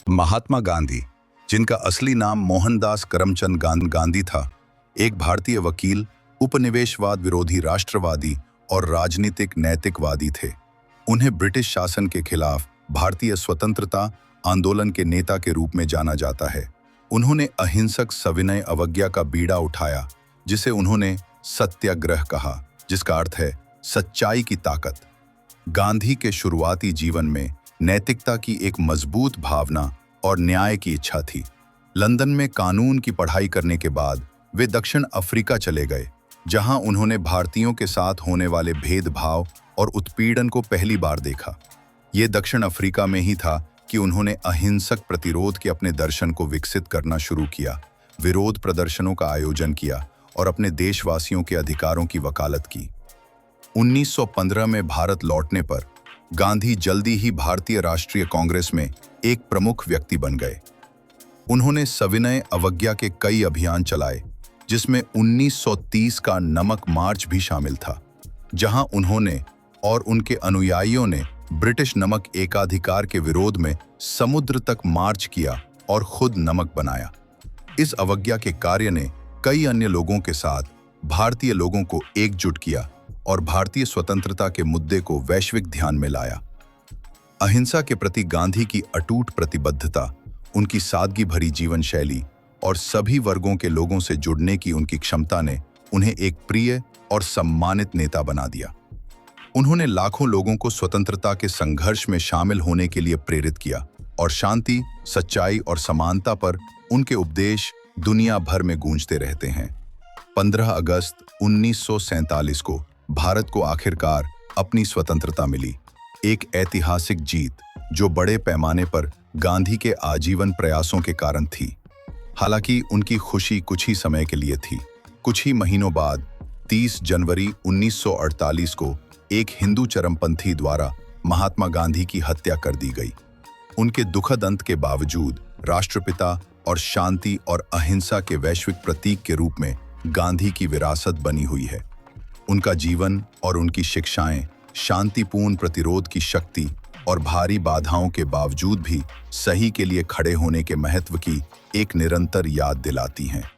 महात्मा गांधी, जिनका असली नाम मोहनदास करमचंद गांधी था, एक भारतीय वकील, उपनिवेशवाद विरोधी राष्ट्रवादी और राजनीतिक नैतिकवादी थे। उन्हें ब्रिटिश शासन के खिलाफ भारतीय स्वतंत्रता आंदोलन के नेता के रूप में जाना जाता है। उन्होंने अहिंसक सविनय अवज्ञा का बीड़ा उठाया, जिसे उन्होंने सत्याग्रह कहा, जिसका अर्थ है सच्चाई की ताकत। गांधी के शुरुआती जीवन में नैतिकता की एक मजबूत भावना और न्याय की इच्छा थी। लंदन में कानून की पढ़ाई करने के बाद वे दक्षिण अफ्रीका चले गए, जहां उन्होंने भारतीयों के साथ होने वाले भेदभाव और उत्पीड़न को पहली बार देखा। ये दक्षिण अफ्रीका में ही था कि उन्होंने अहिंसक प्रतिरोध के अपने दर्शन को विकसित करना शुरू किया, विरोध प्रदर्शनों का आयोजन किया और अपने देशवासियों के अधिकारों की वकालत की। 1915 में भारत लौटने पर गांधी जल्दी ही भारतीय राष्ट्रीय कांग्रेस में एक प्रमुख व्यक्ति बन गए। उन्होंने सविनय अवज्ञा के कई अभियान चलाए, जिसमें 1930 का नमक मार्च भी शामिल था, जहां उन्होंने और उनके अनुयायियों ने ब्रिटिश नमक एकाधिकार के विरोध में समुद्र तक मार्च किया और खुद नमक बनाया। इस अवज्ञा के कार्य ने कई अन्य लोगों के साथ भारतीय लोगों को एकजुट किया और भारतीय स्वतंत्रता के मुद्दे को वैश्विक ध्यान में लाया। अहिंसा के प्रति गांधी की अटूट प्रतिबद्धता, उनकी सादगी भरी जीवन शैली और सभी वर्गों के लोगों से जुड़ने की उनकी क्षमता ने उन्हें एक प्रिय और सम्मानित नेता बना दिया। उन्होंने लाखों लोगों को स्वतंत्रता के संघर्ष में शामिल होने के लिए प्रेरित किया और शांति, सच्चाई और समानता पर उनके उपदेश दुनिया भर में गूंजते रहते हैं। 15 अगस्त 1947 को भारत को आखिरकार अपनी स्वतंत्रता मिली, एक ऐतिहासिक जीत जो बड़े पैमाने पर गांधी के आजीवन प्रयासों के कारण थी। हालांकि उनकी खुशी कुछ ही समय के लिए थी। कुछ ही महीनों बाद 30 जनवरी 1948 को एक हिंदू चरमपंथी द्वारा महात्मा गांधी की हत्या कर दी गई। उनके दुखद अंत के बावजूद राष्ट्रपिता और शांति और अहिंसा के वैश्विक प्रतीक के रूप में गांधी की विरासत बनी हुई है। उनका जीवन और उनकी शिक्षाएं शांतिपूर्ण प्रतिरोध की शक्ति और भारी बाधाओं के बावजूद भी सही के लिए खड़े होने के महत्व की एक निरंतर याद दिलाती हैं।